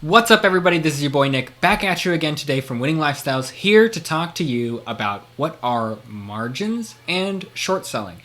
What's up, everybody? This is your boy Nick, back at you again today from Winning Lifestyles, here to talk to you about what are margins and short selling.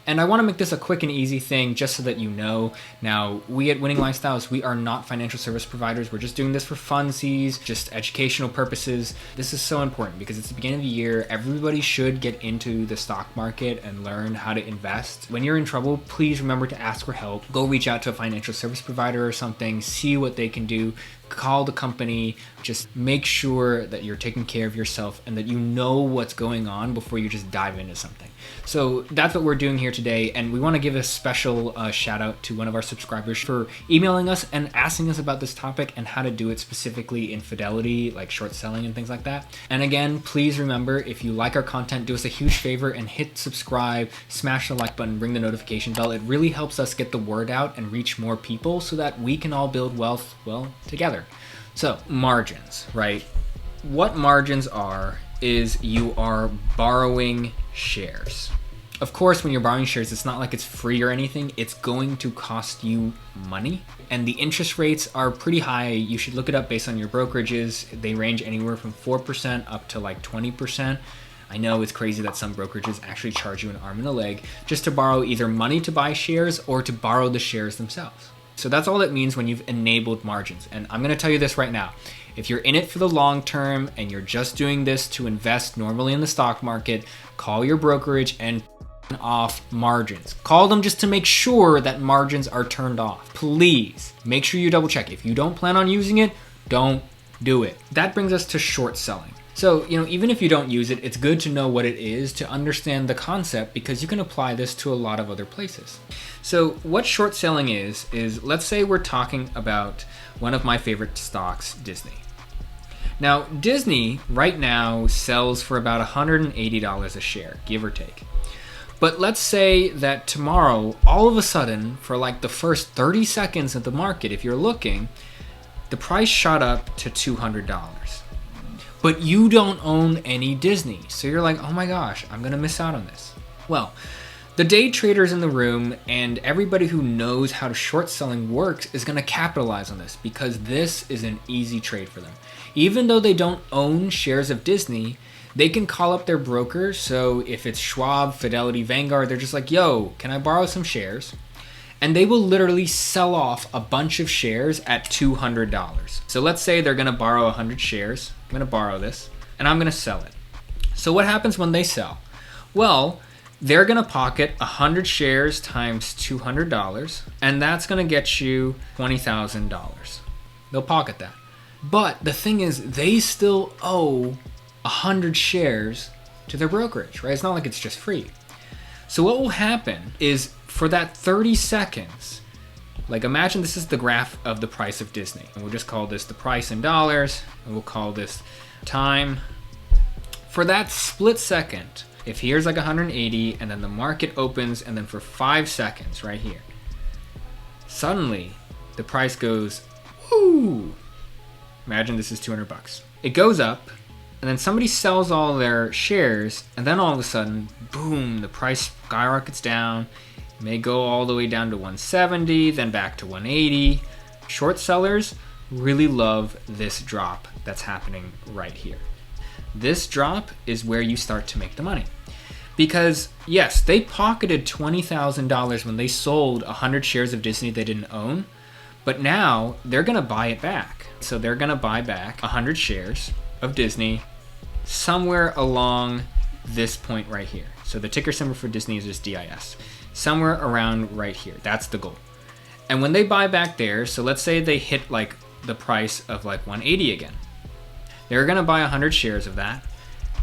And I want to make this a quick and easy thing just so that you know. Now, we at Winning Lifestyles, we are not financial service providers. We're just doing this for funsies, just educational purposes. This is so important because it's the beginning of the year. Everybody should get into the stock market and learn how to invest. When you're in trouble, please remember to ask for help. Go reach out to a financial service provider or something, see what they can do. Call the company, just make sure that you're taking care of yourself and that you know what's going on before you just dive into something. So that's what we're doing here today, and we want to give a special shout out to one of our subscribers for emailing us and asking us about this topic and how to do it specifically in Fidelity, like short selling and things like that. And again, please remember, if you like our content, do us a huge favor and hit subscribe, smash the like button, ring the notification bell. It really helps us get the word out and reach more people so that we can all build wealth, well, together. So, margins, right? What margins are is you are borrowing shares. Of course, when you're borrowing shares, it's not like it's free or anything. It's going to cost you money. And the interest rates are pretty high. You should look it up based on your brokerages. They range anywhere from 4% up to like 20%. I know it's crazy that some brokerages actually charge you an arm and a leg just to borrow either money to buy shares or to borrow the shares themselves. So that's all it means when you've enabled margins. And I'm going to tell you this right now. If you're in it for the long term and you're just doing this to invest normally in the stock market, call your brokerage and turn off margins. Call them just to make sure that margins are turned off. Please make sure you double check. If you don't plan on using it, don't do it. That brings us to short selling. So, even if you don't use it, it's good to know what it is to understand the concept because you can apply this to a lot of other places. So what short selling is let's say we're talking about one of my favorite stocks, Disney. Now, Disney right now sells for about $180 a share, give or take. But let's say that tomorrow, all of a sudden, for like the first 30 seconds of the market, if you're looking, the price shot up to $200. But you don't own any Disney. So you're like, oh my gosh, I'm gonna miss out on this. Well, the day traders in the room and everybody who knows how short selling works is gonna capitalize on this because this is an easy trade for them. Even though they don't own shares of Disney, they can call up their broker. So if it's Schwab, Fidelity, Vanguard, they're just like, yo, can I borrow some shares? And they will literally sell off a bunch of shares at $200. So let's say they're gonna borrow 100 shares. I'm gonna borrow this and I'm gonna sell it. So what happens when they sell? Well, they're gonna pocket 100 shares times $200, and that's gonna get you $20,000. They'll pocket that. But the thing is, they still owe 100 shares to their brokerage, right? It's not like it's just free. So what will happen is for that 30 seconds, like imagine this is the graph of the price of Disney. And we'll just call this the price in dollars, and we'll call this time. For that split second, if here's like 180 and then the market opens and then for 5 seconds right here, suddenly the price goes, woo! Imagine this is 200 bucks. It goes up and then somebody sells all their shares and then all of a sudden, boom, the price skyrockets down. It may go all the way down to 170, then back to 180. Short sellers really love this drop that's happening right here. This drop is where you start to make the money. Because yes, they pocketed $20,000 when they sold 100 shares of Disney they didn't own, but now they're gonna buy it back. So they're gonna buy back 100 shares of Disney somewhere along this point right here. So the ticker symbol for Disney is just DIS. Somewhere around right here, that's the goal. And when they buy back there, so let's say they hit like the price of like 180 again. They're gonna buy 100 shares of that,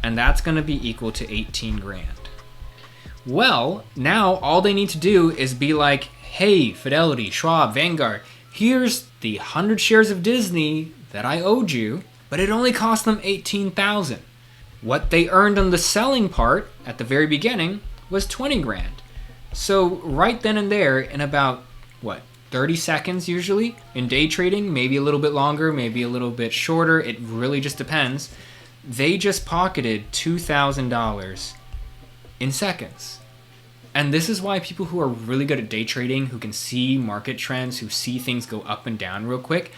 and that's gonna be equal to 18 grand. Well, now all they need to do is be like, hey, Fidelity, Schwab, Vanguard, here's the 100 shares of Disney that I owed you, but it only cost them 18,000. What they earned on the selling part at the very beginning was 20 grand. So right then and there, in about, 30 seconds usually in day trading, maybe a little bit longer, maybe a little bit shorter, it really just depends. They just pocketed $2,000 in seconds. And this is why people who are really good at day trading, who can see market trends, who see things go up and down real quick,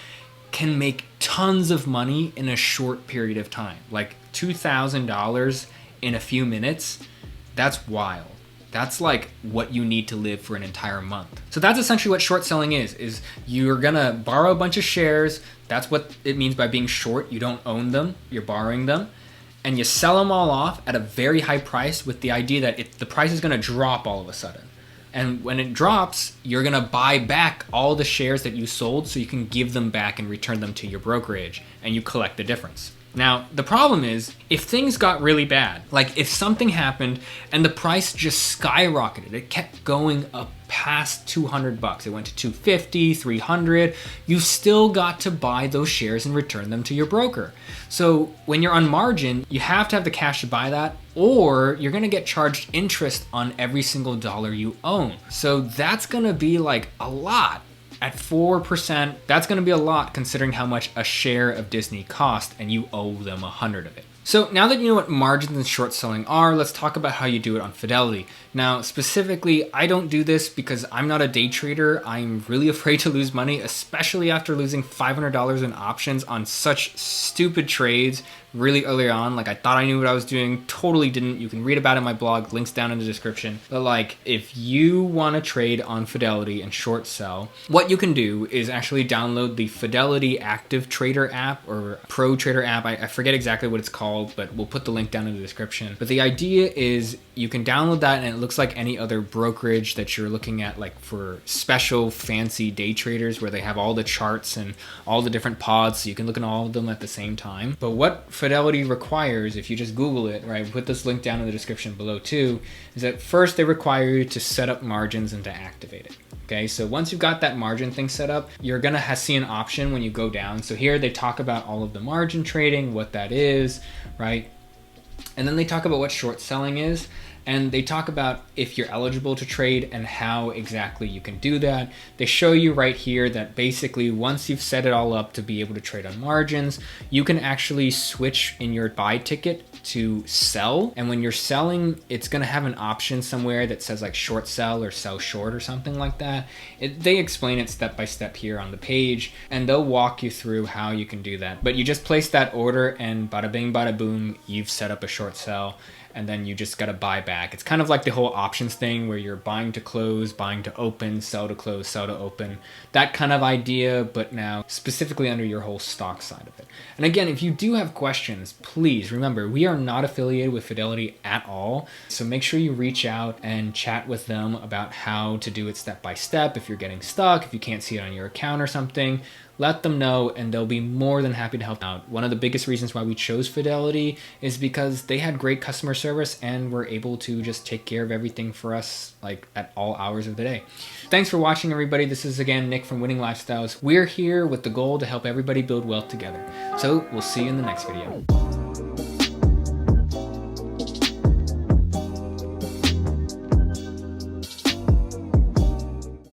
can make tons of money in a short period of time, like $2,000 in a few minutes. That's wild. That's like what you need to live for an entire month. So that's essentially what short selling is you're gonna borrow a bunch of shares. That's what it means by being short. You don't own them, you're borrowing them. And you sell them all off at a very high price with the idea that the price is gonna drop all of a sudden. And when it drops, you're gonna buy back all the shares that you sold so you can give them back and return them to your brokerage, and you collect the difference. Now, the problem is, if things got really bad, like if something happened and the price just skyrocketed, it kept going up past $200, it went to $250, $300, you've still got to buy those shares and return them to your broker. So when you're on margin, you have to have the cash to buy that, or you're gonna get charged interest on every single dollar you own. So that's gonna be like a lot. At 4%, that's gonna be a lot considering how much a share of Disney cost and you owe them 100 of it. So now that you know what margins and short selling are, let's talk about how you do it on Fidelity. Now, specifically, I don't do this because I'm not a day trader. I'm really afraid to lose money, especially after losing $500 in options on such stupid trades really early on. Like, I thought I knew what I was doing, totally didn't. You can read about it in my blog, links down in the description. But like, if you want to trade on Fidelity and short sell, what you can do is actually download the Fidelity Active Trader app or Pro Trader app. I forget exactly what it's called, but we'll put the link down in the description. But the idea is you can download that and it looks like any other brokerage that you're looking at, like for special fancy day traders where they have all the charts and all the different pods, so you can look at all of them at the same time. But what Fidelity requires, if you just Google it, right, put this link down in the description below too, is that first they require you to set up margins and to activate it. Okay, so once you've got that margin thing set up, you're gonna see an option when you go down. So here they talk about all of the margin trading, what that is, right? And then they talk about what short selling is. And they talk about if you're eligible to trade and how exactly you can do that. They show you right here that basically once you've set it all up to be able to trade on margins, you can actually switch in your buy ticket to sell. And when you're selling, it's gonna have an option somewhere that says like short sell or sell short or something like that. They explain it step by step here on the page, and they'll walk you through how you can do that. But you just place that order and bada bing, bada boom, you've set up a short sell. And then you just gotta buy back. It's kind of like the whole options thing where you're buying to close, buying to open, sell to close, sell to open. That kind of idea, but now specifically under your whole stock side of it. And again, if you do have questions, please remember, we are not affiliated with Fidelity at all. So make sure you reach out and chat with them about how to do it step by step. If you're getting stuck, if you can't see it on your account or something, let them know and they'll be more than happy to help out. One of the biggest reasons why we chose Fidelity is because they had great customer service and were able to just take care of everything for us, like at all hours of the day. Thanks for watching, everybody. This is again Nick from Winning Lifestyles. We're here with the goal to help everybody build wealth together. So we'll see you in the next video.